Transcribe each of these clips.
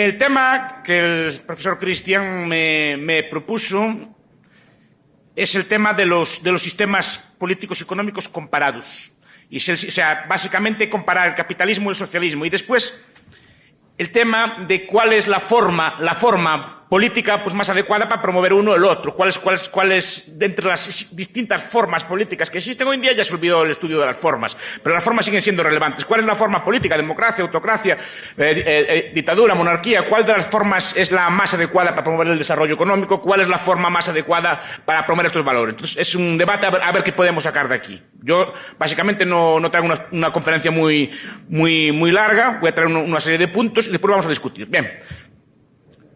El tema que el profesor Cristian me propuso es el tema de los sistemas políticos económicos comparados. O sea, básicamente comparar el capitalismo y el socialismo. Y después el tema de cuál es la forma política pues, más adecuada para promover uno o el otro. ¿Cuál es, de entre las distintas formas políticas que existen hoy en día? Ya se olvidó el estudio de las formas, pero las formas siguen siendo relevantes. ¿Cuál es la forma política? Democracia, autocracia, dictadura, monarquía. ¿Cuál de las formas es la más adecuada para promover el desarrollo económico? ¿Cuál es la forma más adecuada para promover estos valores? Entonces, es un debate a ver qué podemos sacar de aquí. Yo, básicamente, no traigo una conferencia muy larga. Voy a traer una serie de puntos y después vamos a discutir. Bien.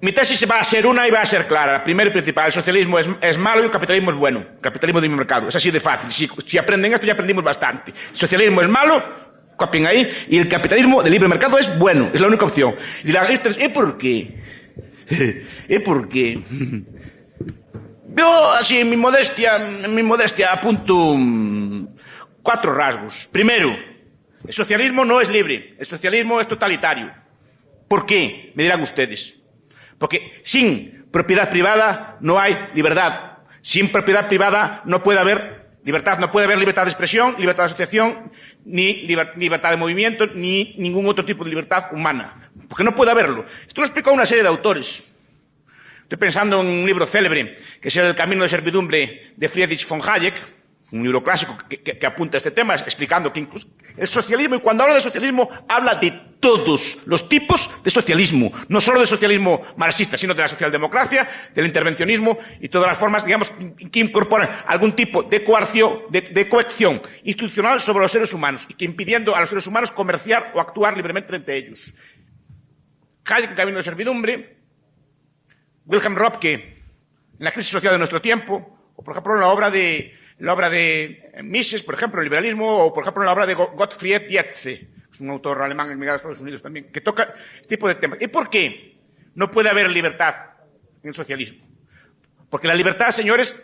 Mi tesis va a ser una y va a ser clara. La primera y principal, el socialismo es malo y el capitalismo es bueno. El capitalismo de libre mercado. Es así de fácil. Si aprenden esto, ya aprendimos bastante. El socialismo es malo, copien ahí, y el capitalismo de libre mercado es bueno. Es la única opción. Y dirán, ¿y por qué? ¿Y por qué? Yo, así, en mi modestia apunto 4 rasgos. Primero, el socialismo no es libre. El socialismo es totalitario. ¿Por qué? Me dirán ustedes. Porque sin propiedad privada no hay libertad. Sin propiedad privada no puede haber libertad. No puede haber libertad de expresión, libertad de asociación, ni libertad de movimiento, ni ningún otro tipo de libertad humana. Porque no puede haberlo. Esto lo explicó una serie de autores. Estoy pensando en un libro célebre, que es El camino de servidumbre de Friedrich von Hayek, un libro clásico que apunta a este tema, explicando que incluso el socialismo, y cuando habla de socialismo, habla de todos los tipos de socialismo, no solo del socialismo marxista, sino de la socialdemocracia, del intervencionismo y todas las formas, digamos, que incorporan algún tipo de coacción institucional sobre los seres humanos y que impidiendo a los seres humanos comerciar o actuar libremente entre ellos. Hayek, El camino de servidumbre, Wilhelm Röpke, en La crisis social de nuestro tiempo, o por ejemplo en la obra de Mises, por ejemplo, el liberalismo, o por ejemplo en la obra de Gottfried Tietze, que es un autor alemán emigrado a Estados Unidos también, que toca este tipo de temas. ¿Y por qué no puede haber libertad en el socialismo? Porque la libertad, señores,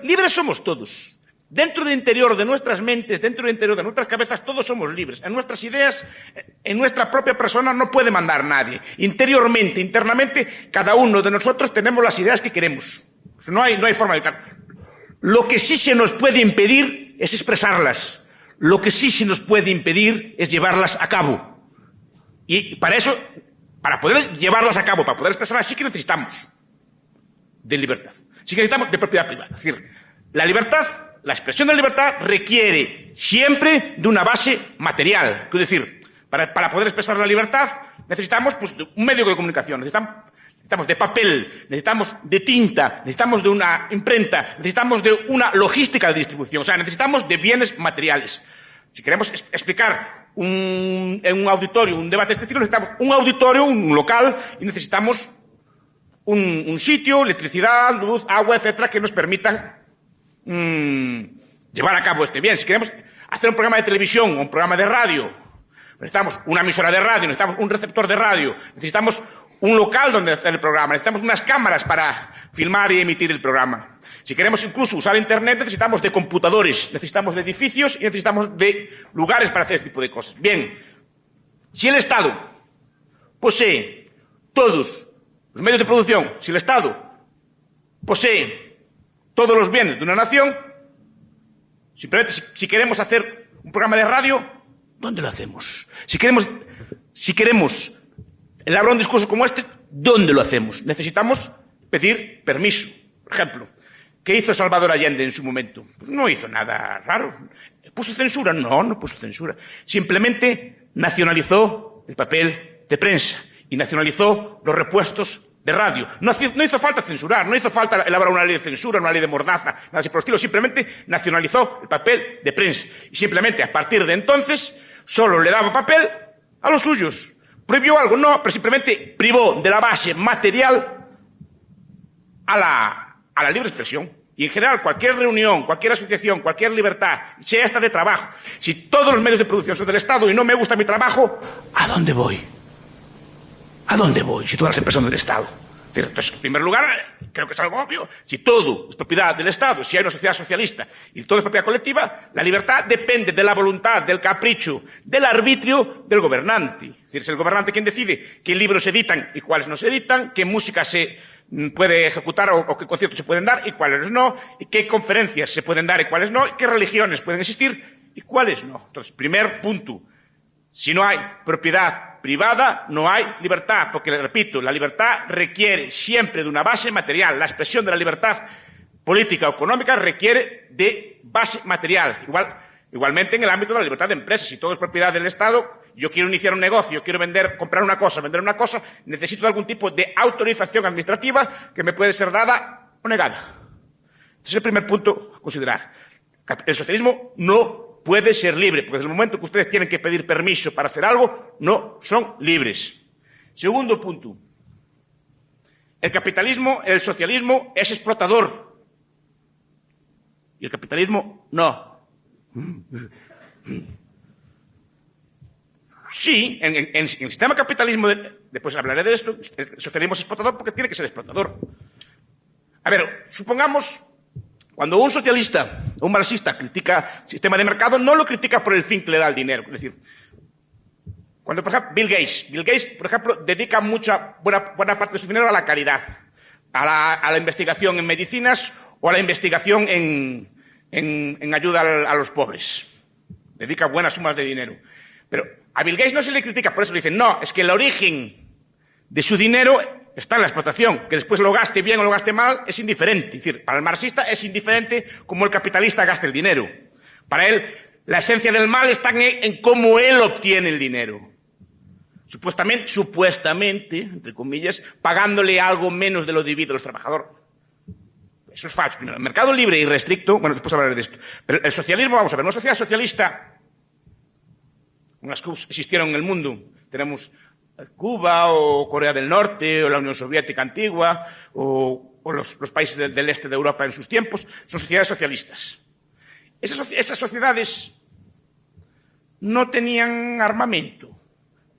libres somos todos. Dentro del interior de nuestras mentes, dentro del interior de nuestras cabezas, todos somos libres. En nuestras ideas, en nuestra propia persona no puede mandar nadie. Interiormente, internamente, cada uno de nosotros tenemos las ideas que queremos. No hay forma de evitar. Lo que sí se nos puede impedir es expresarlas. Lo que sí se nos puede impedir es llevarlas a cabo. Y para eso, para poder llevarlas a cabo, para poder expresarlas, sí que necesitamos de libertad. Sí que necesitamos de propiedad privada. Es decir, la libertad, la expresión de la libertad requiere siempre de una base material. Quiero decir, para poder expresar la libertad necesitamos pues, un medio de comunicación, necesitamos de papel, necesitamos de tinta, necesitamos de una imprenta, necesitamos de una logística de distribución, o sea, necesitamos de bienes materiales. Si queremos explicar en un auditorio, un debate de este estilo, necesitamos un auditorio, un local, y necesitamos un sitio, electricidad, luz, agua, etcétera, que nos permitan llevar a cabo este bien. Si queremos hacer un programa de televisión o un programa de radio, necesitamos una emisora de radio, necesitamos un receptor de radio, necesitamos un local donde hacer el programa, necesitamos unas cámaras para filmar y emitir el programa. Si queremos incluso usar Internet, necesitamos de computadores, necesitamos de edificios y necesitamos de lugares para hacer este tipo de cosas. Bien, si el Estado posee todos los medios de producción, si el Estado posee todos los bienes de una nación, simplemente si queremos hacer un programa de radio, ¿dónde lo hacemos? Si queremos elaborar un discurso como este, ¿dónde lo hacemos? Necesitamos pedir permiso. Por ejemplo, ¿qué hizo Salvador Allende en su momento? Pues no hizo nada raro. ¿Puso censura? No puso censura. Simplemente nacionalizó el papel de prensa y nacionalizó los repuestos de radio. No hizo falta censurar, no hizo falta elaborar una ley de censura, una ley de mordaza, nada así por el estilo. Simplemente nacionalizó el papel de prensa. Y simplemente, a partir de entonces, solo le daba papel a los suyos. ¿Prohibió algo? No, pero simplemente privó de la base material a la libre expresión. Y en general, cualquier reunión, cualquier asociación, cualquier libertad, sea esta de trabajo, si todos los medios de producción son del Estado y no me gusta mi trabajo, ¿a dónde voy? ¿A dónde voy si todas las empresas son del Estado? Entonces, en primer lugar, creo que es algo obvio, si todo es propiedad del Estado, si hay una sociedad socialista y todo es propiedad colectiva, la libertad depende de la voluntad, del capricho, del arbitrio del gobernante. Es decir, es el gobernante quien decide qué libros se editan y cuáles no se editan, qué música se puede ejecutar o qué conciertos se pueden dar y cuáles no, y qué conferencias se pueden dar y cuáles no, y qué religiones pueden existir y cuáles no. Entonces, primer punto, si no hay propiedad privada, no hay libertad, porque, le repito, la libertad requiere siempre de una base material. La expresión de la libertad política o económica requiere de base material. Igualmente en el ámbito de la libertad de empresas, si todo es propiedad del Estado, yo quiero iniciar un negocio, quiero comprar una cosa, vender una cosa, necesito de algún tipo de autorización administrativa que me puede ser dada o negada. Este es el primer punto a considerar. El socialismo no puede ser libre, porque desde el momento que ustedes tienen que pedir permiso para hacer algo, no son libres. Segundo punto. El socialismo es explotador. Y el capitalismo no. Sí, en el sistema capitalismo, después hablaré de esto, el socialismo es explotador porque tiene que ser explotador. A ver, supongamos, cuando un socialista o un marxista critica el sistema de mercado, no lo critica por el fin que le da el dinero. Es decir, cuando, por ejemplo, Bill Gates, por ejemplo, dedica buena parte de su dinero a la caridad, a la investigación en medicinas o a la investigación en ayuda a los pobres. Dedica buenas sumas de dinero. Pero a Bill Gates no se le critica, por eso le dicen, no, es que el origen de su dinero está en la explotación. Que después lo gaste bien o lo gaste mal es indiferente. Es decir, para el marxista es indiferente cómo el capitalista gaste el dinero. Para él, la esencia del mal está en cómo él obtiene el dinero. Supuestamente, entre comillas, pagándole algo menos de lo debido a los trabajadores. Eso es falso. Primero, el mercado libre y restricto, bueno, después hablaré de esto. Pero el socialismo, vamos a ver, una sociedad socialista, con las que existieron en el mundo, tenemos Cuba o Corea del Norte o la Unión Soviética antigua o los países del este de Europa en sus tiempos, son sociedades socialistas. Esas sociedades no tenían armamento,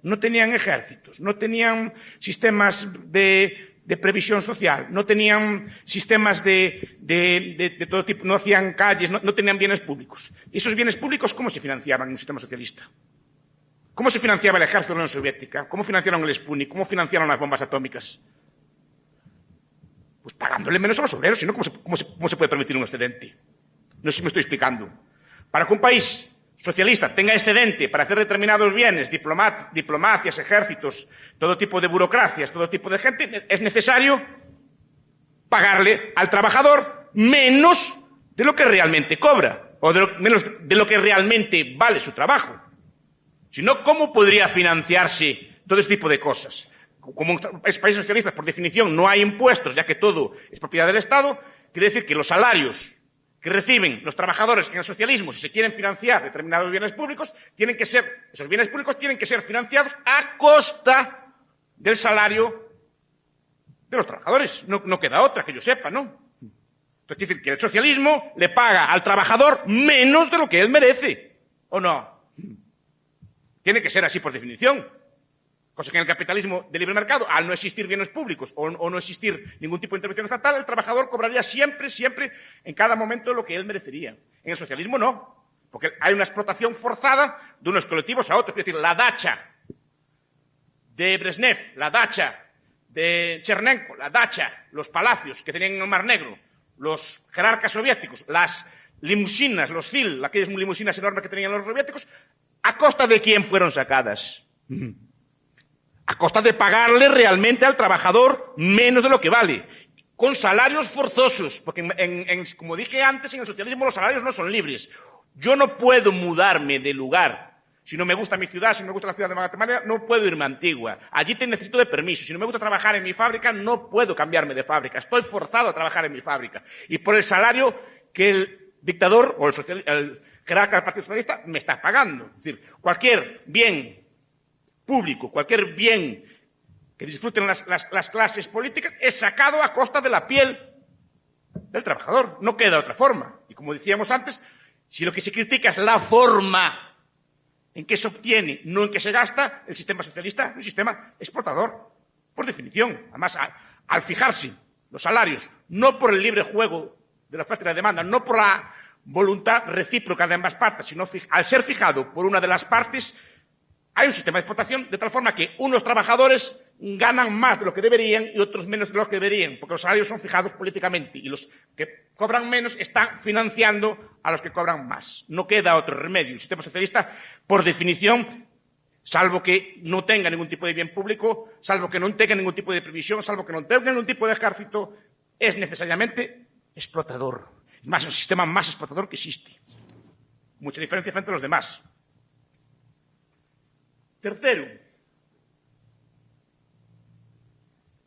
no tenían ejércitos, no tenían sistemas de previsión social, no tenían sistemas de todo tipo, no hacían calles, no tenían bienes públicos. ¿Y esos bienes públicos cómo se financiaban en un sistema socialista? ¿Cómo se financiaba el ejército de la Unión Soviética? ¿Cómo financiaron el Sputnik? ¿Cómo financiaron las bombas atómicas? Pues pagándole menos a los obreros, si no, ¿cómo se puede permitir un excedente? No sé si me estoy explicando. Para que un país socialista tenga excedente para hacer determinados bienes, diplomacias, ejércitos, todo tipo de burocracias, todo tipo de gente, es necesario pagarle al trabajador menos de lo que realmente cobra, o menos de lo que realmente vale su trabajo. Si no, ¿cómo podría financiarse todo este tipo de cosas? Como en países socialistas, por definición, no hay impuestos, ya que todo es propiedad del Estado, quiere decir que los salarios que reciben los trabajadores en el socialismo, si se quieren financiar determinados bienes públicos, esos bienes públicos tienen que ser financiados a costa del salario de los trabajadores. No queda otra, que yo sepa, ¿no? Entonces, quiere decir que el socialismo le paga al trabajador menos de lo que él merece, ¿o no? Tiene que ser así por definición. Cosa que en el capitalismo de libre mercado, al no existir bienes públicos o no existir ningún tipo de intervención estatal, el trabajador cobraría siempre, en cada momento lo que él merecería. En el socialismo no, porque hay una explotación forzada de unos colectivos a otros. Es decir, la dacha de Brezhnev, la dacha de Chernenko, la dacha, los palacios que tenían en el Mar Negro, los jerarcas soviéticos, las limusinas, los ZIL, aquellas limusinas enormes que tenían los soviéticos, ¿a costa de quién fueron sacadas? A costa de pagarle realmente al trabajador menos de lo que vale, con salarios forzosos, porque como dije antes, en el socialismo los salarios no son libres. Yo no puedo mudarme de lugar. Si no me gusta mi ciudad, si no me gusta la ciudad de Guatemala, no puedo irme a Antigua. Allí necesito de permiso. Si no me gusta trabajar en mi fábrica, no puedo cambiarme de fábrica. Estoy forzado a trabajar en mi fábrica. Y por el salario que el dictador o el jerarca del Partido Socialista me está pagando. Es decir, cualquier bien público, cualquier bien que disfruten las clases políticas es sacado a costa de la piel del trabajador. No queda otra forma. Y como decíamos antes, si lo que se critica es la forma en que se obtiene, no en que se gasta, el sistema socialista es un sistema explotador, por definición. Además, al fijarse los salarios, no por el libre juego de la oferta y la demanda, no por la voluntad recíproca de ambas partes, sino al ser fijado por una de las partes, hay un sistema de explotación de tal forma que unos trabajadores ganan más de lo que deberían y otros menos de lo que deberían, porque los salarios son fijados políticamente y los que cobran menos están financiando a los que cobran más. No queda otro remedio. El sistema socialista, por definición, salvo que no tenga ningún tipo de bien público, salvo que no tenga ningún tipo de previsión, salvo que no tenga ningún tipo de ejército, es necesariamente explotador. Es más, el sistema más explotador que existe. Mucha diferencia frente a los demás. Tercero,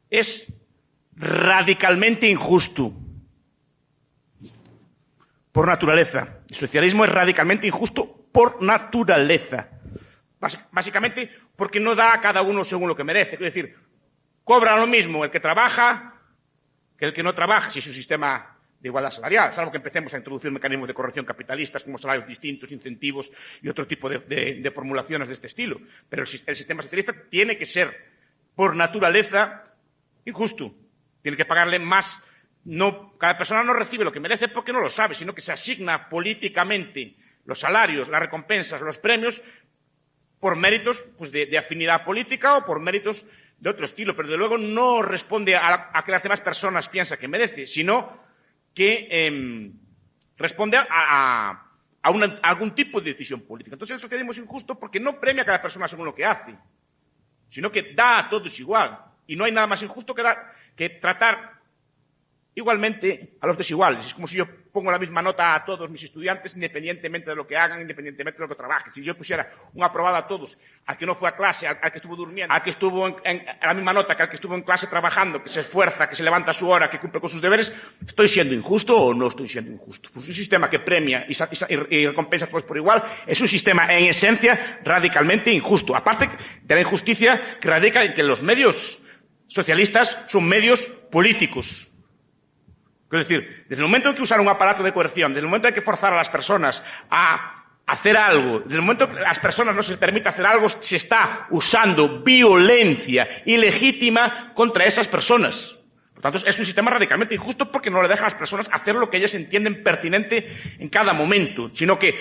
es radicalmente injusto. Por naturaleza. El socialismo es radicalmente injusto por naturaleza. Básicamente porque no da a cada uno según lo que merece. Es decir, cobra lo mismo el que trabaja que el que no trabaja, si es un sistema de igualdad salarial, salvo que empecemos a introducir mecanismos de corrección capitalistas como salarios distintos, incentivos y otro tipo de formulaciones de este estilo. Pero el sistema socialista tiene que ser, por naturaleza, injusto. Tiene que pagarle más. No, cada persona no recibe lo que merece porque no lo sabe, sino que se asigna políticamente los salarios, las recompensas, los premios por méritos pues, de afinidad política o por méritos de otro estilo. Pero, de luego, no responde a que las demás personas piensan que merece, sino que responde a algún tipo de decisión política. Entonces, el socialismo es injusto porque no premia a cada persona según lo que hace, sino que da a todos igual. Y no hay nada más injusto que tratar igualmente a los desiguales. Es como si yo pongo la misma nota a todos mis estudiantes, independientemente de lo que hagan, independientemente de lo que trabajen. Si yo pusiera un aprobado a todos, al que no fue a clase, al que estuvo durmiendo, al que estuvo a la misma nota que al que estuvo en clase trabajando, que se esfuerza, que se levanta a su hora, que cumple con sus deberes, ¿estoy siendo injusto o no estoy siendo injusto? Pues un sistema que premia y recompensa a todos por igual es un sistema, en esencia, radicalmente injusto. Aparte de la injusticia que radica en que los medios socialistas son medios políticos. Es decir, desde el momento en que usar un aparato de coerción, desde el momento en que forzar a las personas a hacer algo, desde el momento en que a las personas no se les permite hacer algo, se está usando violencia ilegítima contra esas personas. Por tanto, es un sistema radicalmente injusto porque no le deja a las personas hacer lo que ellas entienden pertinente en cada momento, sino que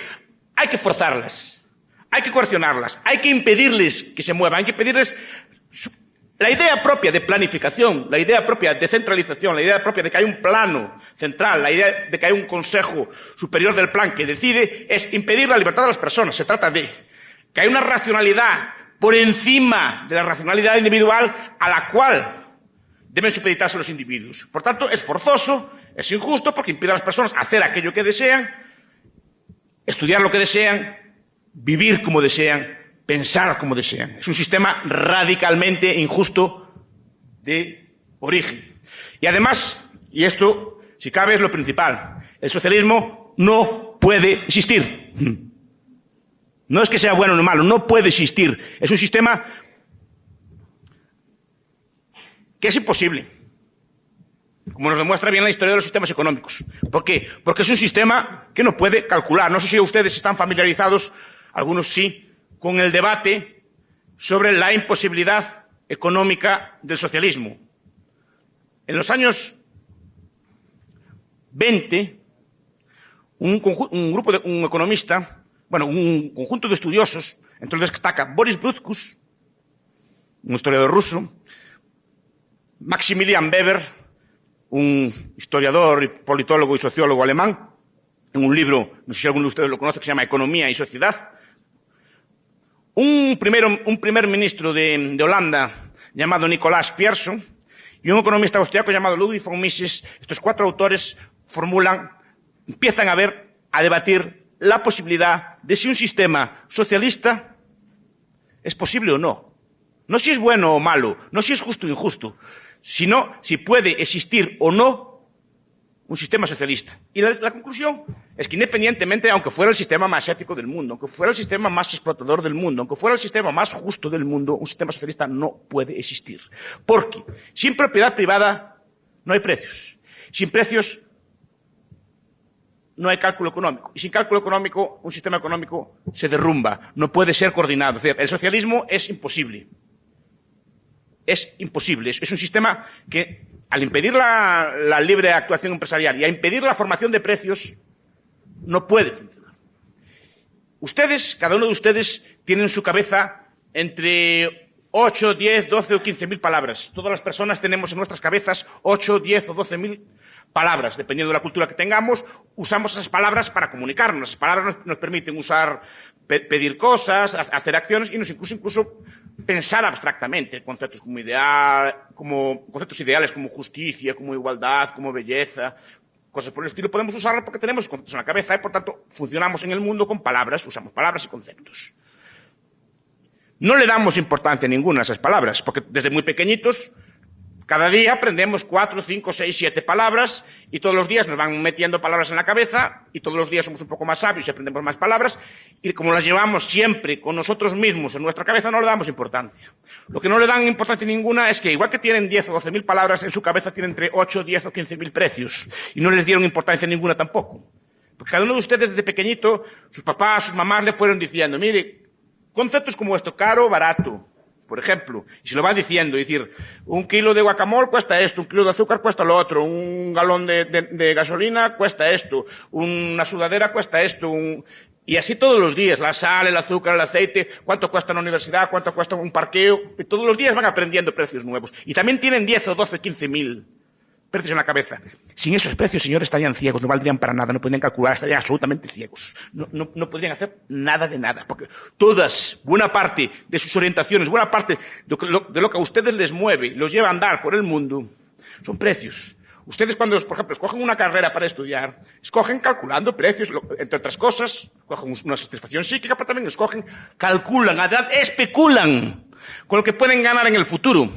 hay que forzarlas, hay que coercionarlas, hay que impedirles que se muevan, hay que impedirles la idea propia de planificación, la idea propia de centralización, la idea propia de que hay un plano central, la idea de que hay un consejo superior del plan que decide, es impedir la libertad de las personas. Se trata de que hay una racionalidad por encima de la racionalidad individual a la cual deben supeditarse los individuos. Por tanto, es forzoso, es injusto porque impide a las personas hacer aquello que desean, estudiar lo que desean, vivir como desean, pensar como desean. Es un sistema radicalmente injusto de origen. Y además, y esto, si cabe, es lo principal, el socialismo no puede existir. No es que sea bueno o malo, no puede existir. Es un sistema que es imposible, como nos demuestra bien la historia de los sistemas económicos. ¿Por qué? Porque es un sistema que no puede calcular. No sé si ustedes están familiarizados, algunos sí, con el debate sobre la imposibilidad económica del socialismo. En los años 20, un economista, un conjunto de estudiosos, entre los que destaca Boris Brutkus, un historiador ruso, Maximilian Weber, un historiador, y politólogo y sociólogo alemán, en un libro, no sé si alguno de ustedes lo conoce, que se llama Economía y Sociedad. Un primer ministro de Holanda llamado Nicolaas Pierson y un economista austriaco llamado Ludwig von Mises. Estos cuatro autores empiezan a debatir la posibilidad de si un sistema socialista es posible o no. No si es bueno o malo, no si es justo o injusto, sino si puede existir o no un sistema socialista. Y la conclusión es que independientemente, aunque fuera el sistema más ético del mundo, aunque fuera el sistema más explotador del mundo, aunque fuera el sistema más justo del mundo, un sistema socialista no puede existir. Porque sin propiedad privada no hay precios. Sin precios no hay cálculo económico. Y sin cálculo económico, un sistema económico se derrumba. No puede ser coordinado. Es decir, el socialismo es imposible. Es imposible. Es un sistema que al impedir la libre actuación empresarial y a impedir la formación de precios, no puede funcionar. Ustedes, cada uno de ustedes, tiene en su cabeza entre 8, 10, 12 o 15.000 palabras. Todas las personas tenemos en nuestras cabezas 8, 10 o 12.000 palabras. Dependiendo de la cultura que tengamos, usamos esas palabras para comunicarnos. Esas palabras nos permiten pedir cosas, hacer acciones y incluso pensar abstractamente conceptos conceptos ideales como justicia, como igualdad, como belleza, cosas por el estilo. Podemos usarlas porque tenemos conceptos en la cabeza y, por tanto, funcionamos en el mundo con palabras, usamos palabras y conceptos. No le damos importancia ninguna a esas palabras, porque desde muy pequeñitos, cada día aprendemos 4, 5, 6, 7 palabras y todos los días nos van metiendo palabras en la cabeza y todos los días somos un poco más sabios y aprendemos más palabras y como las llevamos siempre con nosotros mismos en nuestra cabeza no le damos importancia. Lo que no le dan importancia ninguna es que igual que tienen 10 o 12.000 palabras, en su cabeza tienen entre 8, 10 o 15.000 precios y no les dieron importancia ninguna tampoco. Porque cada uno de ustedes desde pequeñito, sus papás, sus mamás le fueron diciendo, mire, conceptos como esto, caro, barato, por ejemplo, y se lo van diciendo, decir, 1 kilo de guacamole cuesta esto, 1 kilo de azúcar cuesta lo otro, un galón de gasolina cuesta esto, una sudadera cuesta esto, y así todos los días, la sal, el azúcar, el aceite, cuánto cuesta una universidad, cuánto cuesta un parqueo, y todos los días van aprendiendo precios nuevos. Y también tienen 10 o 12, 15.000 precios en la cabeza. Sin esos precios, señores, estarían ciegos, no valdrían para nada, no podrían calcular, estarían absolutamente ciegos. No podrían hacer nada de nada, porque buena parte de sus orientaciones, buena parte de lo que a ustedes les mueve, los lleva a andar por el mundo, son precios. Ustedes cuando, por ejemplo, escogen una carrera para estudiar, escogen calculando precios, entre otras cosas, cogen una satisfacción psíquica, pero también calculan, especulan con lo que pueden ganar en el futuro.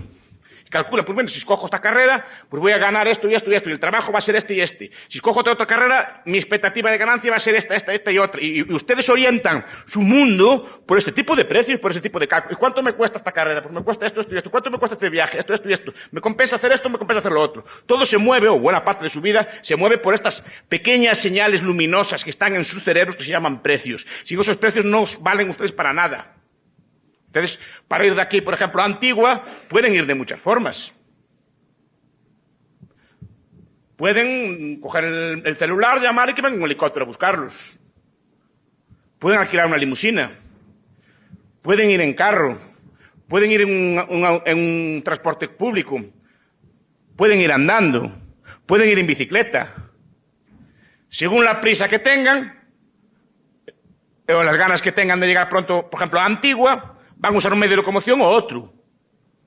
Calcula, pues bueno, si escojo esta carrera, pues voy a ganar esto y esto y esto, y el trabajo va a ser este y este. Si escojo otra carrera, mi expectativa de ganancia va a ser esta y otra. Y ustedes orientan su mundo por ese tipo de precios, por ese tipo de cálculos. ¿Y cuánto me cuesta esta carrera? Pues me cuesta esto y esto. ¿Cuánto me cuesta este viaje? Esto y esto. ¿Me compensa hacer esto? ¿Me compensa hacer lo otro? Todo se mueve, o buena parte de su vida, se mueve por estas pequeñas señales luminosas que están en sus cerebros que se llaman precios. Sin esos precios no valen ustedes para nada. Entonces, para ir de aquí, por ejemplo, a Antigua, pueden ir de muchas formas. Pueden coger el celular, llamar y que venga un helicóptero a buscarlos. Pueden alquilar una limusina. Pueden ir en carro. Pueden ir en un transporte público. Pueden ir andando. Pueden ir en bicicleta. Según la prisa que tengan, o las ganas que tengan de llegar pronto, por ejemplo, a Antigua, van a usar un medio de locomoción o otro.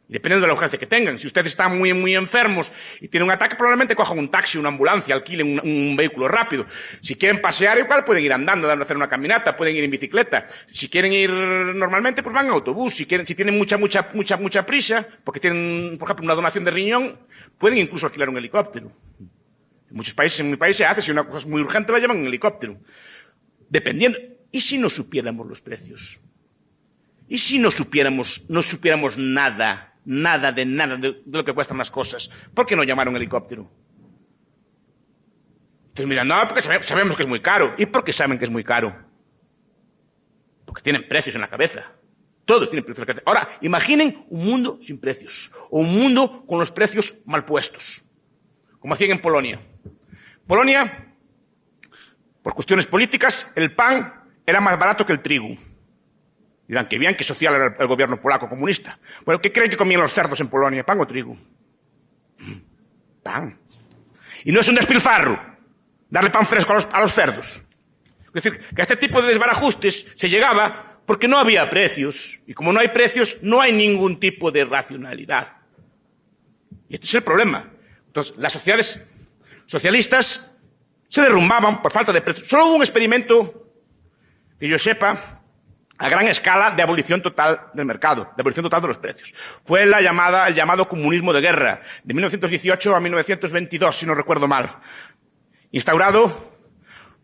Y dependiendo de la urgencia que tengan. Si ustedes están muy, muy enfermos y tienen un ataque, probablemente cojan un taxi, una ambulancia, alquilen un vehículo rápido. Si quieren pasear igual, pueden ir andando, hacer una caminata, pueden ir en bicicleta. Si quieren ir normalmente, pues van en autobús. Si tienen mucha prisa, porque tienen, por ejemplo, una donación de riñón, pueden incluso alquilar un helicóptero. En muchos países, en mi país se hace, si una cosa es muy urgente, la llevan en helicóptero. Dependiendo. ¿Y si no supiéramos los precios? ¿Y si no supiéramos nada de lo que cuestan las cosas? ¿Por qué no llamaron helicóptero? Entonces miran, no, porque sabemos que es muy caro. ¿Y por qué saben que es muy caro? Porque tienen precios en la cabeza. Todos tienen precios en la cabeza. Ahora, imaginen un mundo sin precios. O un mundo con los precios mal puestos. Como hacían en Polonia. Polonia, por cuestiones políticas, el pan era más barato que el trigo. Dirán, que bien, que social era el gobierno polaco comunista. Bueno, ¿qué creen que comían los cerdos en Polonia? ¿Pan o trigo? Pan. Y no es un despilfarro darle pan fresco a los cerdos. Es decir, que a este tipo de desbarajustes se llegaba porque no había precios. Y como no hay precios, no hay ningún tipo de racionalidad. Y este es el problema. Entonces, las sociedades socialistas se derrumbaban por falta de precios. Solo hubo un experimento, que yo sepa, a gran escala de abolición total del mercado, de abolición total de los precios. Fue el llamado comunismo de guerra, de 1918 a 1922, si no recuerdo mal. Instaurado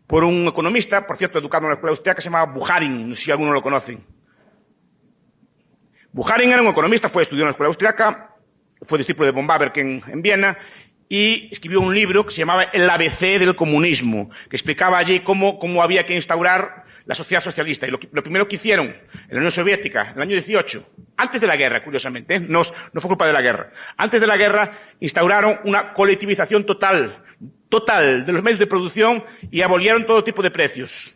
por un economista, por cierto, educado en la escuela austríaca, que se llamaba Bukharin, no sé si alguno lo conoce. Bukharin era un economista, estudió en la escuela austríaca, fue discípulo de von Baberk en Viena, y escribió un libro que se llamaba El ABC del comunismo, que explicaba allí cómo había que instaurar la sociedad socialista. Y lo primero que hicieron en la Unión Soviética, en el año 18, antes de la guerra, curiosamente, no fue culpa de la guerra, antes de la guerra instauraron una colectivización total de los medios de producción y abolieron todo tipo de precios.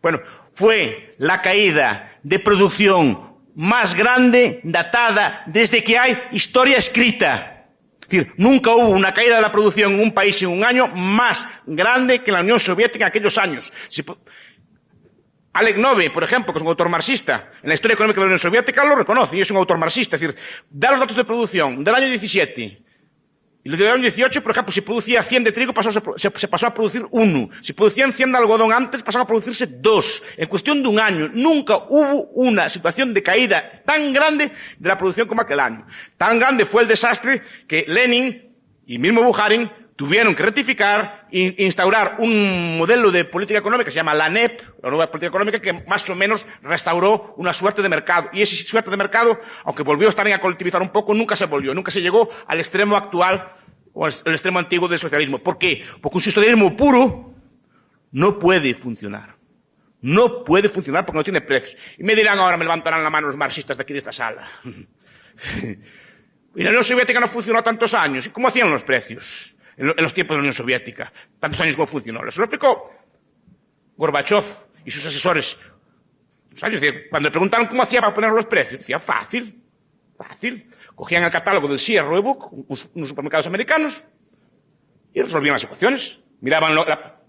Bueno, fue la caída de producción más grande datada desde que hay historia escrita. Es decir, nunca hubo una caída de la producción en un país en un año más grande que en la Unión Soviética en aquellos años. Alec Nove, por ejemplo, que es un autor marxista, en la historia económica de la Unión Soviética lo reconoce, y es un autor marxista. Es decir, da los datos de producción del año 17 y del año 18, por ejemplo, si producía 100 de trigo, se pasó a producir 1. Si producían 100 de algodón antes, pasaron a producirse 2. En cuestión de un año, nunca hubo una situación de caída tan grande de la producción como aquel año. Tan grande fue el desastre que Lenin y mismo Bukharin tuvieron que rectificar e instaurar un modelo de política económica que se llama la NEP, la nueva política económica, que más o menos restauró una suerte de mercado. Y esa suerte de mercado, aunque volvió también a colectivizar un poco, nunca se volvió, nunca se llegó al extremo actual o al extremo antiguo del socialismo. ¿Por qué? Porque un socialismo puro no puede funcionar. No puede funcionar porque no tiene precios. Y me dirán ahora, me levantarán la mano los marxistas de aquí de esta sala. Y la Unión Soviética no funcionó tantos años. ¿Y cómo hacían los precios en los tiempos de la Unión Soviética? Tantos años como funcionó. Eso lo explicó Gorbachev y sus asesores. Es decir, cuando le preguntaron cómo hacía para poner los precios, decía, fácil. Cogían el catálogo del Sears Roebuck, unos supermercados americanos, y resolvían las ecuaciones. Miraban,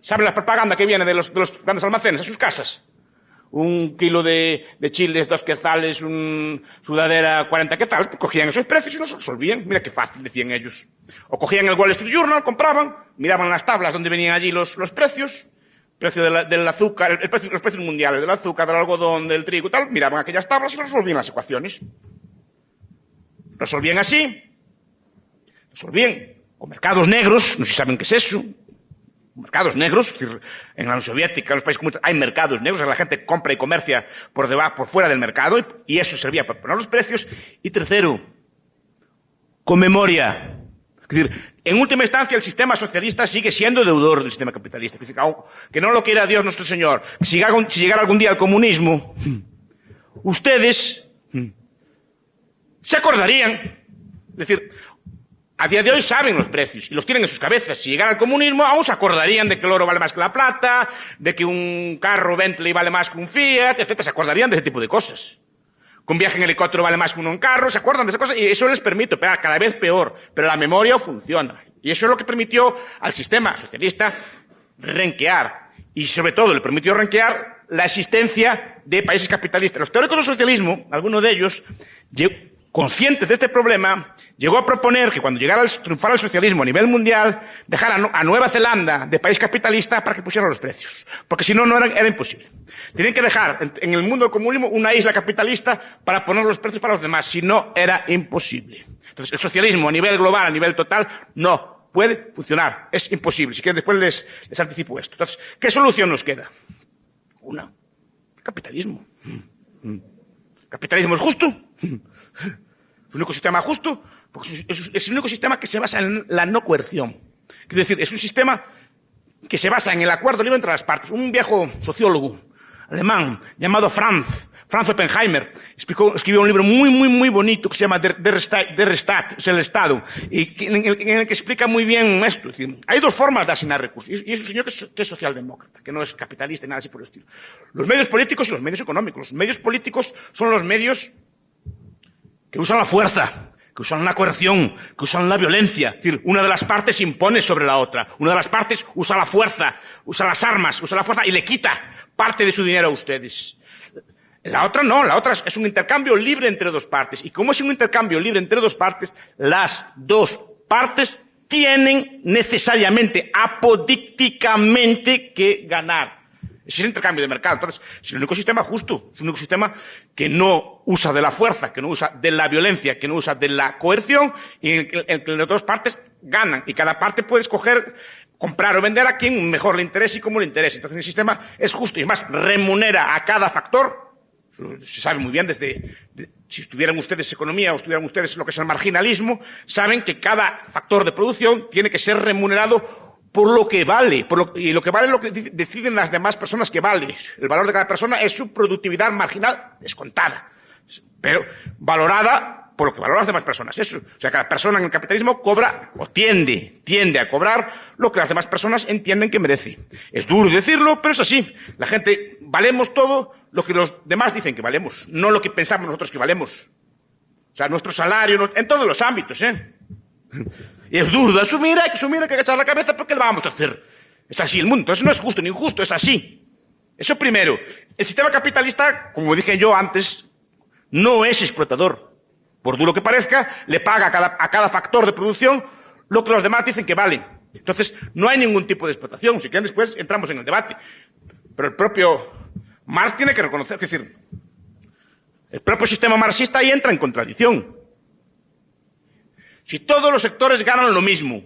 ¿saben la propaganda que viene de los grandes almacenes a sus casas? 1 kilo de chiles, 2 quetzales, sudadera, 40 quetzales. Cogían esos precios y los resolvían. Mira qué fácil, decían ellos. O cogían el Wall Street Journal, compraban, miraban las tablas donde venían allí los precios, precio del azúcar, los precios mundiales del azúcar, del algodón, del trigo y tal, miraban aquellas tablas y resolvían las ecuaciones. Resolvían así, resolvían con mercados negros, no sé si saben qué es eso, mercados negros, es decir, en la Unión Soviética, en los países comunistas, hay mercados negros, la gente compra y comercia por fuera del mercado, y eso servía para poner los precios. Y tercero, con memoria. Es decir, en última instancia, el sistema socialista sigue siendo deudor del sistema capitalista. Es decir, que no lo quiera Dios nuestro Señor, que si llegara algún día el comunismo, ustedes se acordarían. Es decir, a día de hoy saben los precios y los tienen en sus cabezas. Si llegara el comunismo, aún se acordarían de que el oro vale más que la plata, de que un carro Bentley vale más que un Fiat, etc. Se acordarían de ese tipo de cosas. Que un viaje en helicóptero vale más que uno en carro, se acuerdan de esas cosas y eso les permite operar cada vez peor. Pero la memoria funciona. Y eso es lo que permitió al sistema socialista renquear. Y sobre todo le permitió renquear la existencia de países capitalistas. Los teóricos del socialismo, algunos de ellos, conscientes de este problema, llegó a proponer que cuando triunfara el socialismo a nivel mundial, dejara a Nueva Zelanda de país capitalista para que pusiera los precios. Porque si no, era imposible. Tenían que dejar en el mundo del comunismo una isla capitalista para poner los precios para los demás. Si no, era imposible. Entonces, el socialismo a nivel global, a nivel total, no puede funcionar. Es imposible. Si quieren, después les anticipo esto. Entonces, ¿qué solución nos queda? Una. Capitalismo. ¿Capitalismo es justo? ¿Es un único sistema justo? Porque es el único sistema que se basa en la no coerción. Quiero decir, es un sistema que se basa en el acuerdo libre entre las partes. Un viejo sociólogo alemán llamado Franz Oppenheimer escribió un libro muy bonito que se llama Der Staat, es el Estado, y en el que explica muy bien esto. Es decir, hay dos formas de asignar recursos, y es un señor que es socialdemócrata, que no es capitalista ni nada así por el estilo. Los medios políticos y los medios económicos. Los medios políticos son los medios que usan la fuerza, que usan la coerción, que usan la violencia. Es decir, una de las partes impone sobre la otra. Una de las partes usa la fuerza, usa las armas, usa la fuerza y le quita parte de su dinero a ustedes. La otra no, la otra es un intercambio libre entre dos partes. Y como es un intercambio libre entre dos partes, las dos partes tienen necesariamente, apodícticamente, que ganar. Ese es el intercambio de mercado. Entonces, es el único sistema justo, es el único sistema que no usa de la fuerza, que no usa de la violencia, que no usa de la coerción, y en el que las dos partes ganan. Y cada parte puede escoger comprar o vender a quien mejor le interese y cómo le interese. Entonces, el sistema es justo y además remunera a cada factor. Se sabe muy bien si estudiaran ustedes economía o estudiaran ustedes lo que es el marginalismo, saben que cada factor de producción tiene que ser remunerado por lo que vale, y lo que vale es lo que deciden las demás personas que vale. El valor de cada persona es su productividad marginal descontada, pero valorada por lo que valoran las demás personas. Eso. O sea, cada persona en el capitalismo cobra o tiende a cobrar lo que las demás personas entienden que merece. Es duro decirlo, pero es así. La gente valemos todo lo que los demás dicen que valemos, no lo que pensamos nosotros que valemos. O sea, nuestro salario, en todos los ámbitos, Y es duro de asumir, hay que agachar la cabeza, porque lo vamos a hacer. Es así el mundo, eso no es justo ni injusto, es así. Eso primero. El sistema capitalista, como dije yo antes, no es explotador. Por duro que parezca, le paga a cada factor de producción lo que los demás dicen que vale. Entonces, no hay ningún tipo de explotación. Si quieren, después entramos en el debate. Pero el propio Marx tiene que reconocer, es decir, el propio sistema marxista ahí entra en contradicción. Si todos los sectores ganan lo mismo,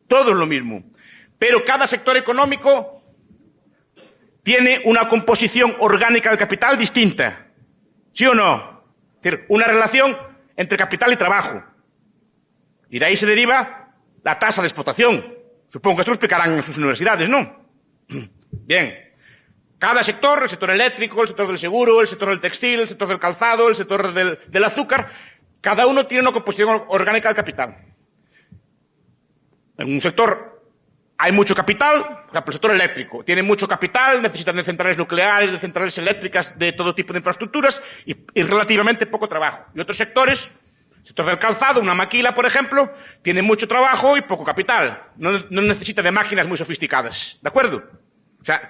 todos lo mismo, pero cada sector económico tiene una composición orgánica del capital distinta, ¿sí o no? Es decir, una relación entre capital y trabajo. Y de ahí se deriva la tasa de explotación. Supongo que esto lo explicarán en sus universidades, ¿no? Bien. Cada sector, el sector eléctrico, el sector del seguro, el sector del textil, el sector del calzado, el sector del azúcar, cada uno tiene una composición orgánica del capital. En un sector hay mucho capital, por ejemplo, el sector eléctrico tiene mucho capital, necesitan de centrales nucleares, de centrales eléctricas, de todo tipo de infraestructuras y relativamente poco trabajo. Y otros sectores, el sector del calzado, una maquila, por ejemplo, tiene mucho trabajo y poco capital. No necesita de máquinas muy sofisticadas. ¿De acuerdo? O sea,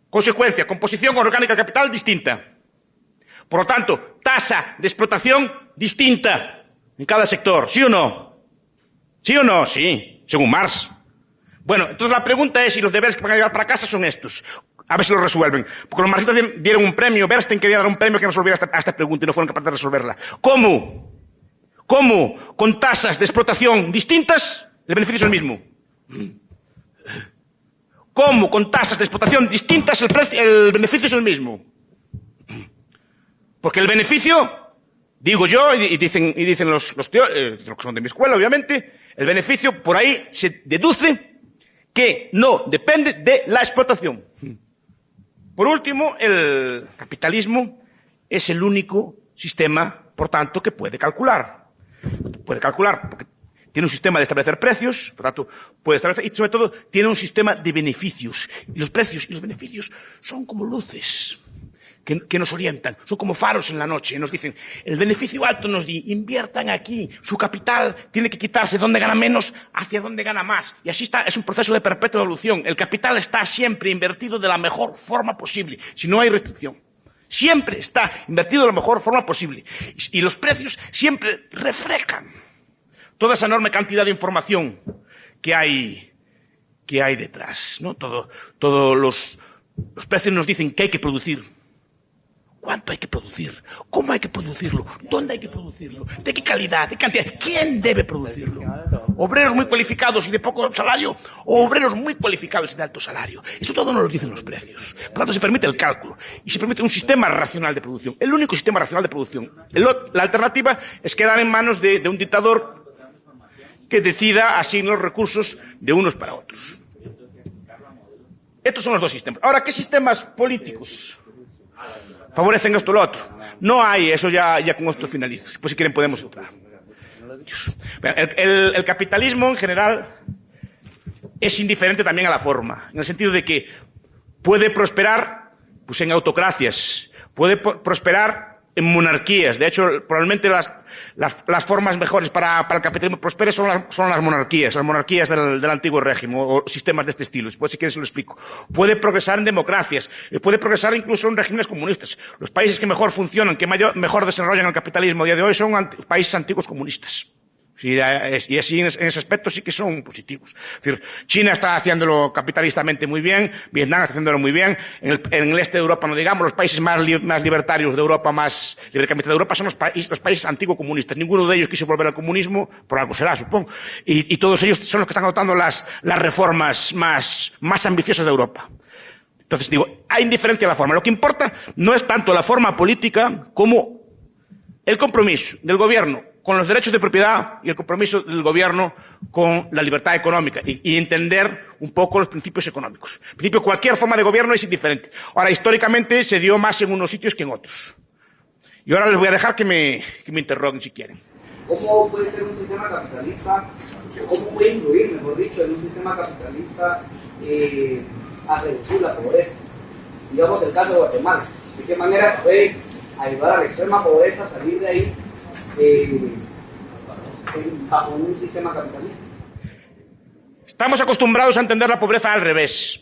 consecuencia, composición orgánica del capital distinta. Por lo tanto, tasa de explotación distinta en cada sector. ¿Sí o no? ¿Sí o no? Sí, según Marx. Bueno, entonces la pregunta es si los deberes que van a llevar para casa son estos. A ver si los resuelven. Porque los marxistas dieron un premio, Bernstein quería dar un premio que resolviera esta pregunta y no fueron capaces de resolverla. ¿Cómo? ¿Cómo? Con tasas de explotación distintas, el beneficio es el mismo. ¿Cómo? Con tasas de explotación distintas, el beneficio es el mismo. Porque el beneficio, digo yo, y dicen los que son de mi escuela, obviamente, el beneficio por ahí se deduce que no depende de la explotación. Por último, el capitalismo es el único sistema, por tanto, que puede calcular. Puede calcular porque tiene un sistema de establecer precios, por tanto, puede establecer, y sobre todo, tiene un sistema de beneficios. Y los precios y los beneficios son como luces que nos orientan, son como faros en la noche, nos dicen, el beneficio alto nos dice, inviertan aquí, su capital tiene que quitarse donde gana menos hacia donde gana más. Y así está, es un proceso de perpetua evolución. El capital está siempre invertido de la mejor forma posible, si no hay restricción. Siempre está invertido de la mejor forma posible. Y los precios siempre reflejan toda esa enorme cantidad de información que hay detrás, ¿no? Todos los precios nos dicen qué hay que producir. ¿Cuánto hay que producir? ¿Cómo hay que producirlo? ¿Dónde hay que producirlo? ¿De qué calidad? ¿De qué cantidad? ¿Quién debe producirlo? ¿Obreros muy cualificados y de poco salario? ¿O obreros muy cualificados y de alto salario? Eso todo nos lo dicen los precios. Por lo tanto, se permite el cálculo y se permite un sistema racional de producción. El único sistema racional de producción. La alternativa es quedar en manos de un dictador que decida asignar los recursos de unos para otros. Estos son los dos sistemas. Ahora, ¿qué sistemas políticos favorecen esto o lo otro? No hay, eso ya con esto finalizo. Pues si quieren podemos entrar. El capitalismo en general es indiferente también a la forma, en el sentido de que puede prosperar pues, en autocracias, puede prosperar en monarquías. De hecho, probablemente las formas mejores para el capitalismo prospere son las monarquías del antiguo régimen o sistemas de este estilo. Después, si quieres, lo explico. Puede progresar en democracias, puede progresar incluso en regímenes comunistas. Los países que mejor funcionan, que mejor desarrollan el capitalismo a día de hoy son países antiguos comunistas. Y así en ese aspecto sí que son positivos. Es decir, China está haciéndolo capitalistamente muy bien, Vietnam está haciéndolo muy bien, en el este de Europa, no digamos, los países más libertarios de Europa, más librecambistas de Europa son los países antiguos comunistas. Ninguno de ellos quiso volver al comunismo, por algo será, supongo. Y todos ellos son los que están adoptando las reformas más ambiciosas de Europa. Entonces digo, hay indiferencia a la forma. Lo que importa no es tanto la forma política como el compromiso del gobierno con los derechos de propiedad y el compromiso del gobierno con la libertad económica y entender un poco los principios económicos. En principio, cualquier forma de gobierno es indiferente. Ahora, históricamente se dio más en unos sitios que en otros. Y ahora les voy a dejar que me interroguen si quieren. ¿Cómo puede ser un sistema capitalista, cómo puede influir, mejor dicho, en un sistema capitalista a reducir la pobreza? Digamos el caso de Guatemala. ¿De qué manera se puede ayudar a la extrema pobreza a salir de ahí bajo un sistema capitalista? Estamos acostumbrados a entender la pobreza al revés,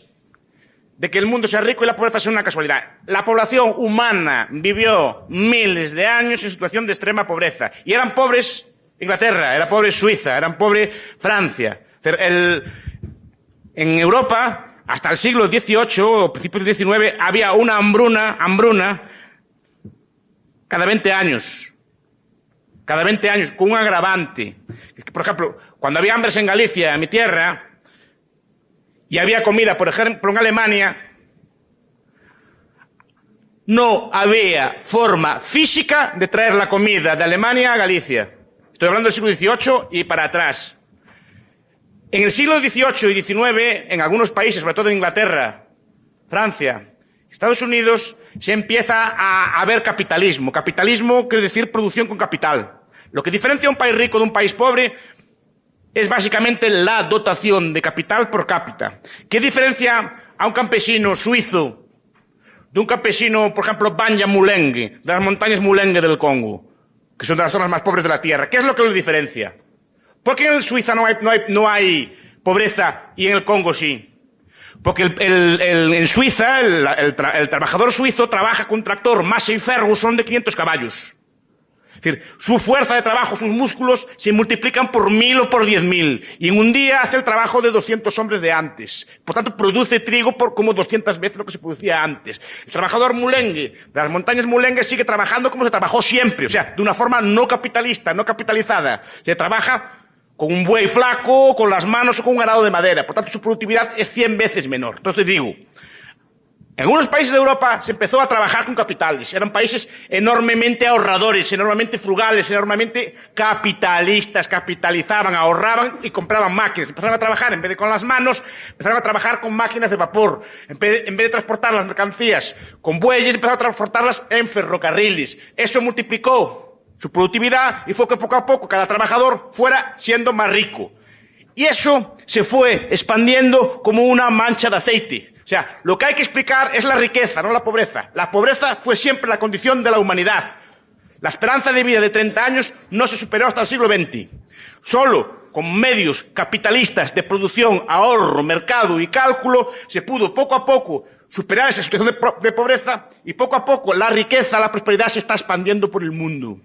de que el mundo sea rico y la pobreza sea una casualidad. La población humana vivió miles de años en situación de extrema pobreza, y eran pobres Inglaterra, era pobre Suiza, eran pobre Francia. En Europa, hasta el siglo XVIII o principios del XIX, había una hambruna cada 20 años. Cada 20 años, con un agravante. Por ejemplo, cuando había hambres en Galicia, en mi tierra, y había comida, por ejemplo, en Alemania, no había forma física de traer la comida de Alemania a Galicia. Estoy hablando del siglo XVIII y para atrás. En el siglo XVIII y XIX, en algunos países, sobre todo en Inglaterra, Francia, Estados Unidos, se empieza a ver capitalismo. Capitalismo quiere decir producción con capital. Lo que diferencia a un país rico de un país pobre es básicamente la dotación de capital por cápita. ¿Qué diferencia a un campesino suizo de un campesino, por ejemplo, Banja Mulenge, de las montañas Mulenge del Congo, que son de las zonas más pobres de la tierra? ¿Qué es lo que lo diferencia? ¿Por qué en Suiza no hay pobreza y en el Congo sí? Porque en Suiza el trabajador suizo trabaja con un tractor Massey Ferguson de 500 caballos. Es decir, su fuerza de trabajo, sus músculos se multiplican por 1000 o por 10.000. Y en un día hace el trabajo de 200 hombres de antes. Por tanto, produce trigo por como 200 veces lo que se producía antes. El trabajador Mulenge, de las montañas Mulenge, sigue trabajando como se trabajó siempre. O sea, de una forma no capitalista, no capitalizada. Se trabaja con un buey flaco, con las manos o con un arado de madera. Por tanto, su productividad es 100 veces menor. Entonces digo, en algunos países de Europa se empezó a trabajar con capitales. Eran países enormemente ahorradores, enormemente frugales, enormemente capitalistas. Capitalizaban, ahorraban y compraban máquinas. Empezaron a trabajar, en vez de con las manos, empezaron a trabajar con máquinas de vapor. En vez de transportar las mercancías con bueyes, empezaron a transportarlas en ferrocarriles. Eso multiplicó su productividad y fue que poco a poco cada trabajador fuera siendo más rico. Y eso se fue expandiendo como una mancha de aceite. O sea, lo que hay que explicar es la riqueza, no la pobreza. La pobreza fue siempre la condición de la humanidad. La esperanza de vida de 30 años no se superó hasta el siglo XX. Solo con medios capitalistas de producción, ahorro, mercado y cálculo se pudo poco a poco superar esa situación de pobreza y poco a poco la riqueza, la prosperidad se está expandiendo por el mundo.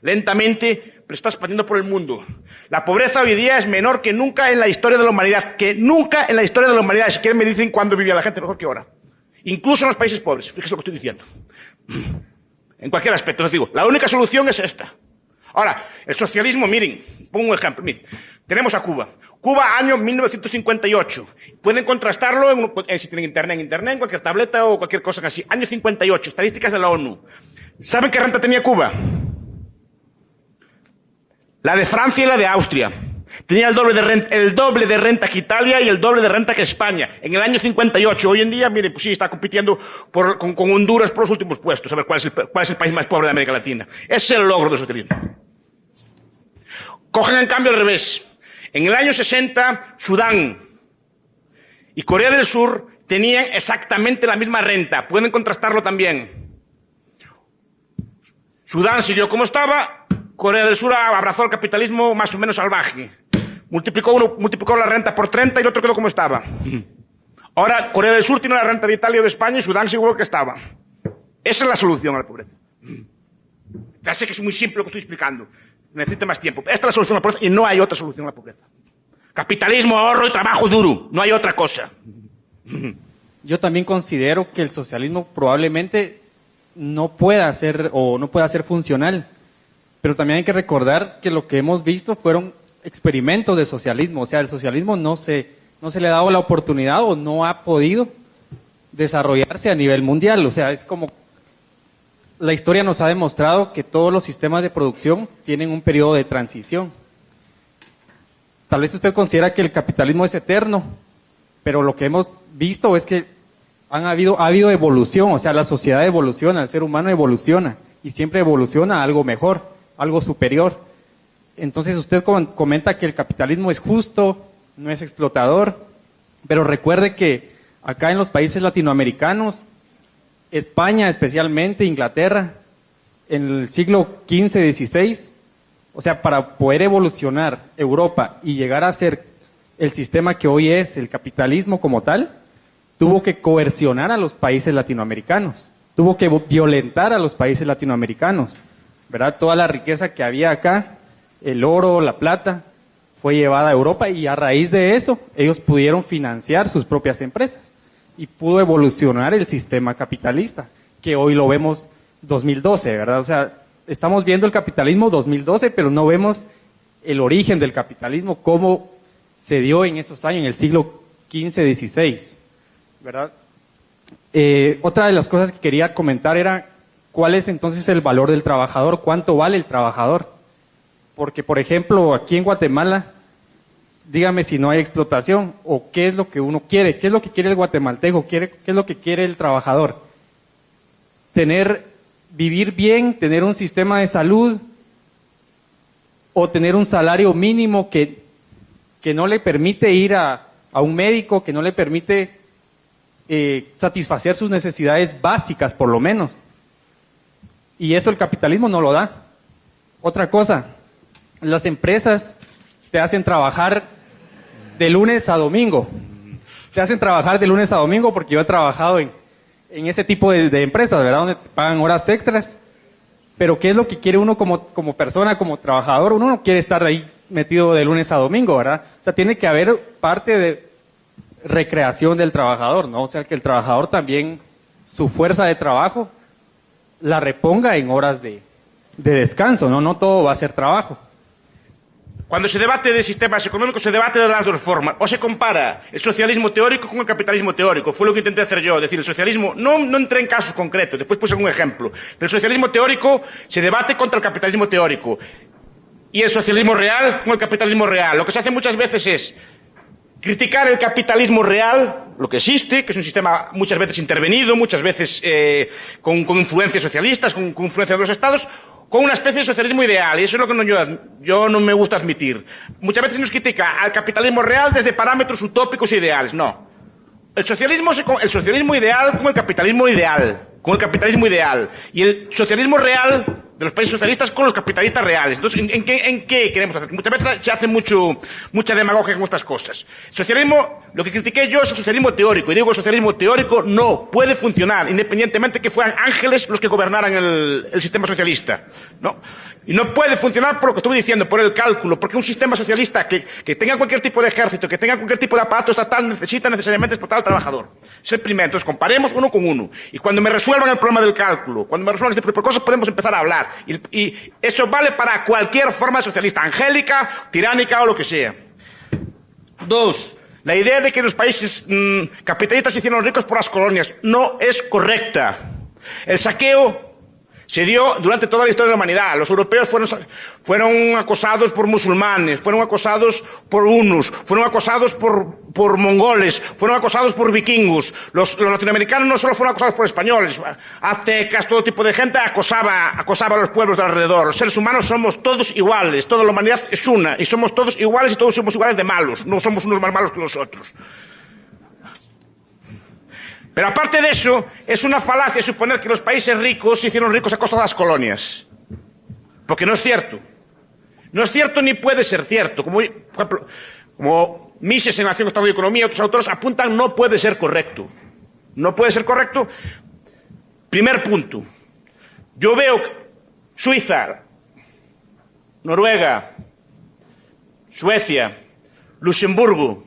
Lentamente, pero está expandiendo por el mundo. La pobreza hoy día es menor que nunca en la historia de la humanidad. Que nunca en la historia de la humanidad. Si quieren me dicen cuándo vivía la gente mejor que ahora. Incluso en los países pobres. Fíjese lo que estoy diciendo. En cualquier aspecto. Les digo, la única solución es esta. Ahora, el socialismo, miren, pongo un ejemplo. Miren, tenemos a Cuba. Cuba, año 1958. Pueden contrastarlo si tienen internet, en cualquier tableta o cualquier cosa así. Año 58, estadísticas de la ONU. ¿Saben qué renta tenía Cuba? La de Francia y la de Austria. Tenía el doble de renta que Italia y el doble de renta que España. En el año 58. Hoy en día, mire, pues sí, está compitiendo con Honduras por los últimos puestos. A ver cuál es el país más pobre de América Latina. Ese es el logro del socialismo. Cogen en cambio al revés. En el año 60, Sudán y Corea del Sur tenían exactamente la misma renta. Pueden contrastarlo también. Sudán siguió como estaba. Corea del Sur abrazó el capitalismo más o menos salvaje. Multiplicó la renta por 30 y el otro quedó como estaba. Ahora Corea del Sur tiene la renta de Italia o de España y Sudán seguro que estaba. Esa es la solución a la pobreza. Ya sé que es muy simple lo que estoy explicando. Necesita más tiempo. Esta es la solución a la pobreza y no hay otra solución a la pobreza. Capitalismo, ahorro y trabajo duro. No hay otra cosa. Yo también considero que el socialismo probablemente no pueda ser funcional. Pero también hay que recordar que lo que hemos visto fueron experimentos de socialismo. O sea, el socialismo no se le ha dado la oportunidad o no ha podido desarrollarse a nivel mundial. O sea, es como la historia nos ha demostrado que todos los sistemas de producción tienen un periodo de transición. Tal vez usted considera que el capitalismo es eterno, pero lo que hemos visto es que ha habido evolución, o sea, la sociedad evoluciona, el ser humano evoluciona, y siempre evoluciona a algo mejor, algo superior. Entonces usted comenta que el capitalismo es justo, no es explotador, pero recuerde que acá en los países latinoamericanos, España especialmente, Inglaterra, en el siglo XV, XVI, o sea, para poder evolucionar Europa y llegar a ser el sistema que hoy es el capitalismo como tal, tuvo que coercionar a los países latinoamericanos, tuvo que violentar a los países latinoamericanos, ¿verdad? Toda la riqueza que había acá, el oro, la plata, fue llevada a Europa y a raíz de eso ellos pudieron financiar sus propias empresas y pudo evolucionar el sistema capitalista, que hoy lo vemos 2012, ¿verdad? O sea, estamos viendo el capitalismo 2012, pero no vemos el origen del capitalismo, cómo se dio en esos años, en el siglo XV, XVI, ¿verdad? Otra de las cosas que quería comentar era cuál es entonces el valor del trabajador, cuánto vale el trabajador. Porque, por ejemplo, aquí en Guatemala, dígame si no hay explotación o qué es lo que uno quiere, qué es lo que quiere el guatemalteco, qué es lo que quiere el trabajador. Vivir bien, tener un sistema de salud o tener un salario mínimo que no le permite ir a un médico, que no le permite satisfacer sus necesidades básicas, por lo menos. Y eso el capitalismo no lo da. Otra cosa, las empresas te hacen trabajar de lunes a domingo. Te hacen trabajar de lunes a domingo porque yo he trabajado en ese tipo de empresas, ¿verdad? Donde te pagan horas extras. Pero ¿qué es lo que quiere uno como persona, como trabajador? Uno no quiere estar ahí metido de lunes a domingo, ¿verdad? O sea, tiene que haber parte de recreación del trabajador, ¿no? O sea, que el trabajador también, su fuerza de trabajo, la reponga en horas de descanso, ¿no? No todo va a ser trabajo. Cuando se debate de sistemas económicos, se debate de las dos formas. O se compara el socialismo teórico con el capitalismo teórico. Fue lo que intenté hacer yo. Es decir, el socialismo, no entré en casos concretos, después puse algún ejemplo. Pero el socialismo teórico se debate contra el capitalismo teórico. Y el socialismo real con el capitalismo real. Lo que se hace muchas veces es criticar el capitalismo real, lo que existe, que es un sistema muchas veces intervenido, muchas veces con influencias socialistas, con influencias de los estados, con una especie de socialismo ideal, y eso es lo que yo no me gusta admitir. Muchas veces nos critica al capitalismo real desde parámetros utópicos e ideales. No. El socialismo ideal con el capitalismo ideal. Con el capitalismo ideal. Y el socialismo real de los países socialistas con los capitalistas reales. Entonces, ¿en qué queremos hacer? Muchas veces se hace mucha demagogia con estas cosas. El socialismo, lo que critiqué yo es el socialismo teórico. Y digo, el socialismo teórico no puede funcionar, independientemente que fueran ángeles los que gobernaran el sistema socialista. No. Y no puede funcionar por lo que estuve diciendo, por el cálculo, porque un sistema socialista que tenga cualquier tipo de ejército, que tenga cualquier tipo de aparato estatal, necesita necesariamente explotar al trabajador. Es el primero. Entonces, comparemos uno con uno. Y cuando me resuelvan el problema del cálculo, cuando me resuelvan este tipo de cosas, podemos empezar a hablar. Y eso vale para cualquier forma socialista, angélica, tiránica o lo que sea. Dos, la idea de que los países capitalistas se hicieron ricos por las colonias no es correcta. El saqueo se dio durante toda la historia de la humanidad. Los europeos fueron acosados por musulmanes, fueron acosados por hunos, fueron acosados por mongoles, fueron acosados por vikingos. Los latinoamericanos no solo fueron acosados por españoles, aztecas, todo tipo de gente acosaba a los pueblos de alrededor. Los seres humanos somos todos iguales, toda la humanidad es una, y somos todos iguales y todos somos iguales de malos, no somos unos más malos que los otros. Pero aparte de eso, es una falacia suponer que los países ricos se hicieron ricos a costa de las colonias. Porque no es cierto. No es cierto ni puede ser cierto. Como, por ejemplo, como Mises en Nación, Estado y Economía y otros autores apuntan, no puede ser correcto. No puede ser correcto. Primer punto. Yo veo Suiza, Noruega, Suecia, Luxemburgo,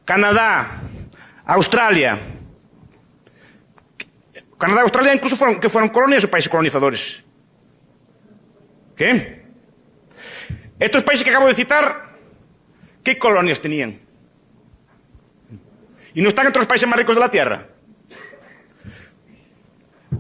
Canadá, Australia. Canadá y Australia incluso fueron colonias o países colonizadores. ¿Qué? Estos países que acabo de citar, ¿qué colonias tenían? ¿Y no están entre los países más ricos de la Tierra?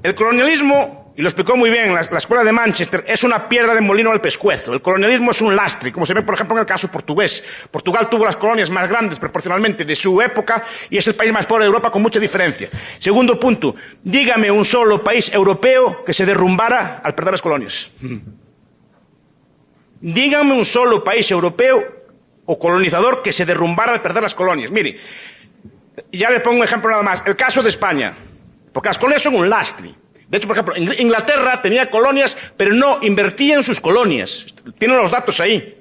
El colonialismo, y lo explicó muy bien la escuela de Manchester, es una piedra de molino al pescuezo. El colonialismo es un lastre, como se ve, por ejemplo, en el caso portugués. Portugal tuvo las colonias más grandes proporcionalmente de su época y es el país más pobre de Europa con mucha diferencia. Segundo punto, dígame un solo país europeo que se derrumbara al perder las colonias. Dígame un solo país europeo o colonizador que se derrumbara al perder las colonias. Mire, ya le pongo un ejemplo nada más. El caso de España, porque las colonias son un lastre. De hecho, por ejemplo, Inglaterra tenía colonias, pero no invertía en sus colonias. Tienen los datos ahí.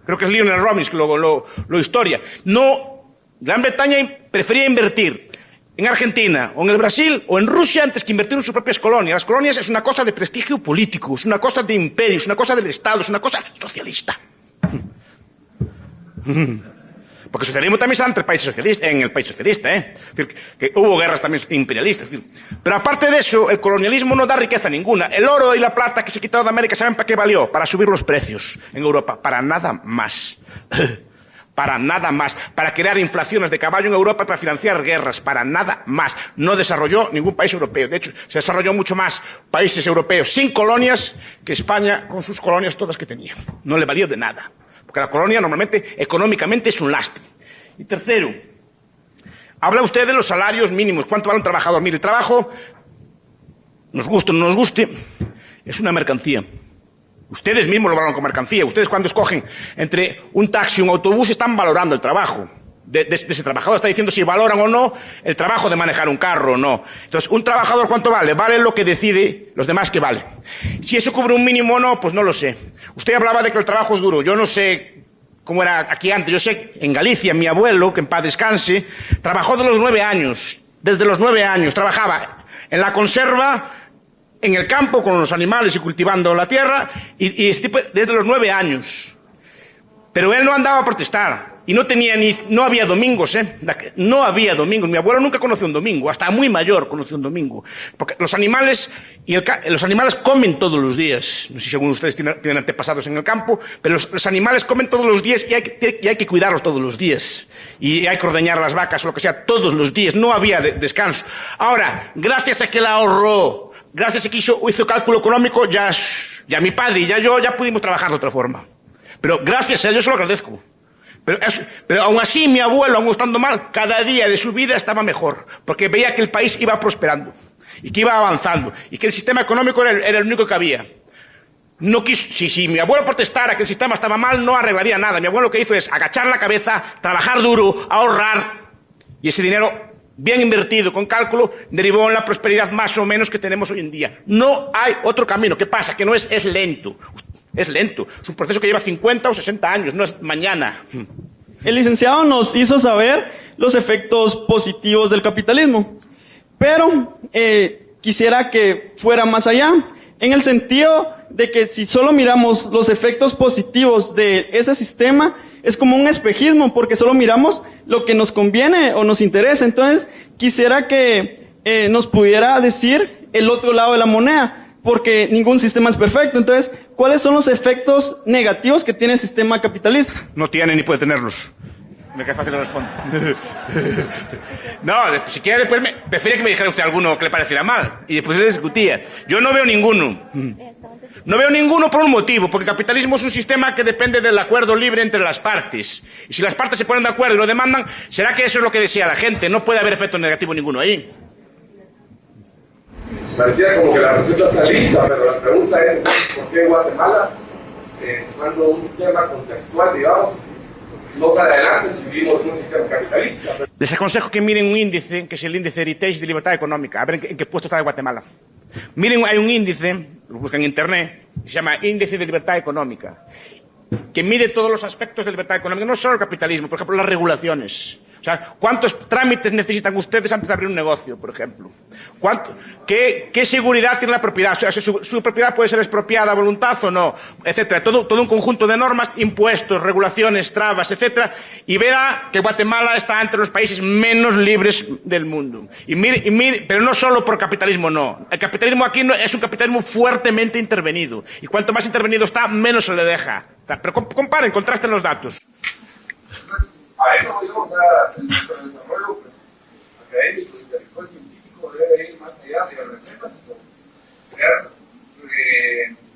Creo que es Lionel Robbins que lo historia. No, Gran Bretaña prefería invertir en Argentina, o en el Brasil, o en Rusia, antes que invertir en sus propias colonias. Las colonias es una cosa de prestigio político, es una cosa de imperio, es una cosa del Estado, es una cosa socialista. Porque el socialismo también está en el país socialista, ¿eh? Es decir, que hubo guerras también imperialistas. Es decir, pero aparte de eso, el colonialismo no da riqueza ninguna. El oro y la plata que se quitó de América, ¿saben para qué valió? Para subir los precios en Europa. Para nada más. Para nada más. Para crear inflaciones de caballo en Europa, para financiar guerras. Para nada más. No desarrolló ningún país europeo. De hecho, se desarrolló mucho más países europeos sin colonias que España con sus colonias todas que tenía. No le valió de nada. Porque la colonia normalmente, económicamente, es un lastre. Y tercero, habla usted de los salarios mínimos. ¿Cuánto vale un trabajador? Mire, el trabajo, nos guste o no nos guste, es una mercancía. Ustedes mismos lo valoran como mercancía. Ustedes cuando escogen entre un taxi y un autobús están valorando el trabajo de ese trabajador. Está diciendo si valoran o no el trabajo de manejar un carro o no. Entonces, ¿un trabajador cuánto vale? Vale lo que decide los demás que vale. Si eso cubre un mínimo o no, pues no lo sé. Usted hablaba de que el trabajo es duro. Yo no sé cómo era aquí antes. Yo sé, en Galicia, mi abuelo, que en paz descanse, trabajó de los 9 años. Desde los 9 años. Trabajaba en la conserva, en el campo con los animales y cultivando la tierra, y desde los 9 años. Pero él no andaba a protestar. Y no había domingos, ¿eh? No había domingos. Mi abuelo nunca conoció un domingo, hasta muy mayor conoció un domingo. Porque los animales, los animales comen todos los días. No sé si alguno de ustedes tienen antepasados en el campo, pero los animales comen todos los días y hay que cuidarlos todos los días. Y hay que ordeñar las vacas o lo que sea todos los días. No había descanso. Ahora, gracias a que la ahorró, gracias a que hizo cálculo económico, ya mi padre y yo ya pudimos trabajar de otra forma. Pero gracias a Dios se lo agradezco. Pero aún así mi abuelo, aún estando mal, cada día de su vida estaba mejor, porque veía que el país iba prosperando y que iba avanzando y que el sistema económico era el único que había. No quiso, si mi abuelo protestara que el sistema estaba mal, no arreglaría nada. Mi abuelo lo que hizo es agachar la cabeza, trabajar duro, ahorrar, y ese dinero bien invertido con cálculo derivó en la prosperidad más o menos que tenemos hoy en día. No hay otro camino. ¿Qué pasa? Que no es lento. Es lento, es un proceso que lleva 50 o 60 años, no es mañana. El licenciado nos hizo saber los efectos positivos del capitalismo, pero quisiera que fuera más allá, en el sentido de que si solo miramos los efectos positivos de ese sistema, es como un espejismo, porque solo miramos lo que nos conviene o nos interesa. Entonces, quisiera que nos pudiera decir el otro lado de la moneda, porque ningún sistema es perfecto. Entonces, ¿cuáles son los efectos negativos que tiene el sistema capitalista? No tiene ni puede tenerlos. Me queda fácil responder. No, si quiere después prefiere que me dijera usted alguno que le pareciera mal y después le discutía. Yo no veo ninguno. No veo ninguno por un motivo, porque el capitalismo es un sistema que depende del acuerdo libre entre las partes. Y si las partes se ponen de acuerdo y lo demandan, ¿será que eso es lo que desea la gente? No puede haber efecto negativo ninguno ahí. Parecía como que la receta está lista, pero la pregunta es ¿por qué Guatemala, cuando un tema contextual, digamos, no sale adelante si vivimos en un sistema capitalista? Les aconsejo que miren un índice, que es el índice Heritage de Libertad Económica, a ver en qué puesto está de Guatemala. Miren, hay un índice, lo buscan en internet, que se llama Índice de Libertad Económica, que mide todos los aspectos de libertad económica, no solo el capitalismo, por ejemplo, las regulaciones. O sea, ¿cuántos trámites necesitan ustedes antes de abrir un negocio, por ejemplo? ¿Qué seguridad tiene la propiedad? O sea, su propiedad puede ser expropiada a voluntad o no, etcétera. Todo un conjunto de normas, impuestos, regulaciones, trabas, etcétera. Y verá que Guatemala está entre los países menos libres del mundo. Y mire, pero no solo por capitalismo, no. El capitalismo aquí es un capitalismo fuertemente intervenido. Y cuanto más intervenido está, menos se le deja. O sea, pero comparen, contrasten los datos. A eso, digamos, el desarrollo pues, académico, intelectual, científico debe ir más allá de recetas y ser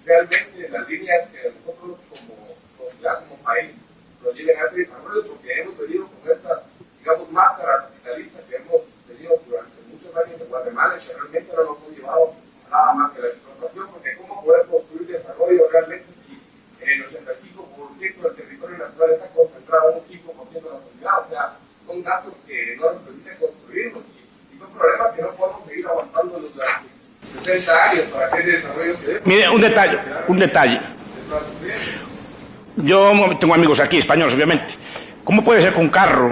realmente las líneas que nosotros como sociedad, como país, nos lleven a ese desarrollo, porque hemos venido con esta, digamos, máscara capitalista que hemos tenido durante muchos años en Guatemala, que realmente no nos han llevado a nada más que la explotación, porque cómo poder construir desarrollo realmente si el 85% del territorio nacional está concentrado en un 5% de la sociedad. O sea, son datos que no nos permiten construirnos y son problemas que no podemos seguir aguantando durante 60 años para que ese desarrollo se dé. Mire, un detalle. Yo tengo amigos aquí, españoles obviamente. ¿Cómo puede ser que un carro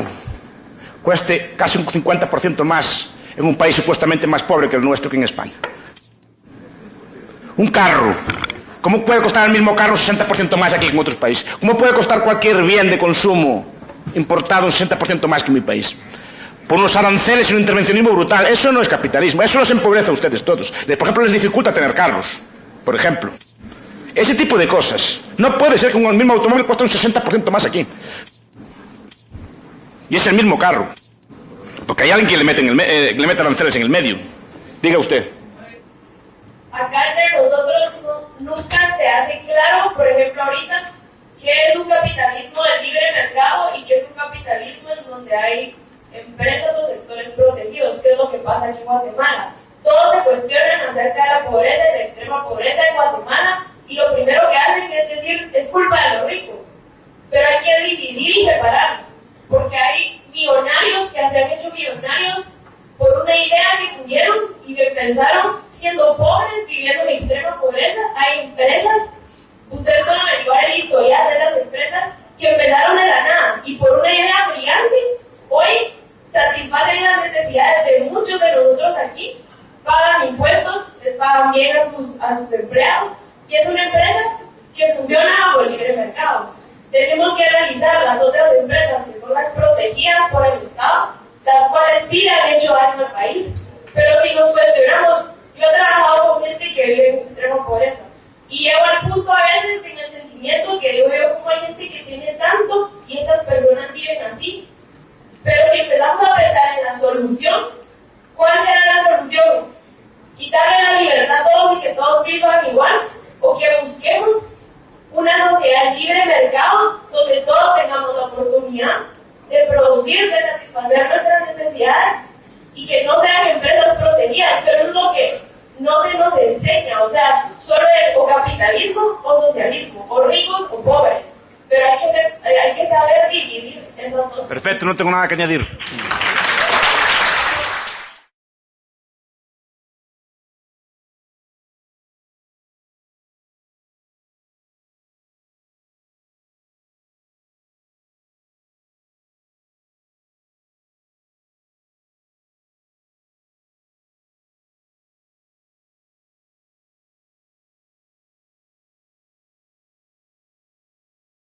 cueste casi un 50% más en un país supuestamente más pobre que el nuestro, que en España? Un carro. ¿Cómo puede costar el mismo carro un 60% más aquí que en otros países? ¿Cómo puede costar cualquier bien de consumo importado un 60% más que en mi país? Por unos aranceles y un intervencionismo brutal. Eso no es capitalismo, eso los empobrece a ustedes todos. Por ejemplo, les dificulta tener carros, por ejemplo. Ese tipo de cosas. No puede ser que un mismo automóvil cueste un 60% más aquí. Y es el mismo carro. Porque hay alguien que le mete aranceles en el medio. Diga usted. Acá entre nosotros nunca se hace claro, por ejemplo, ahorita, qué es un capitalismo de libre mercado y qué es un capitalismo en donde hay empresas o sectores protegidos, que es lo que pasa aquí en Guatemala. Todos se cuestionan acerca de la pobreza y la extrema pobreza en Guatemala, y lo primero que hacen es decir, es culpa de los ricos. Pero hay que dividir y separar, porque hay millonarios que se han hecho millonarios por una idea que tuvieron y que pensaron siendo pobres, viviendo en extrema pobreza. Hay empresas, ustedes pueden averiguar el historial de las empresas, que empezaron de la nada y por una idea brillante, hoy satisfacen las necesidades de muchos de nosotros aquí, pagan impuestos, les pagan bien a sus empleados, y es una empresa que funciona bajo el libre mercado. Tenemos que analizar las otras empresas que son las protegidas por el Estado, las cuales sí le han hecho daño al país. Pero si nos cuestionamos, yo he trabajado con gente que vive en extrema pobreza y llego al punto a veces en el sentimiento que yo veo como hay gente que tiene tanto y estas personas viven así. Pero si empezamos a pensar en la solución, ¿cuál será la solución? ¿Quitarle la libertad a todos y que todos vivan igual? ¿O que busquemos una sociedad libre mercado donde todos tengamos la oportunidad de producir, de satisfacer nuestras necesidades y que no sean empresas protegidas? Pero es lo que no se nos enseña, o sea, solo es o capitalismo o socialismo, o ricos o pobres, pero hay que saber dividir esas dos. Perfecto, no tengo nada que añadir.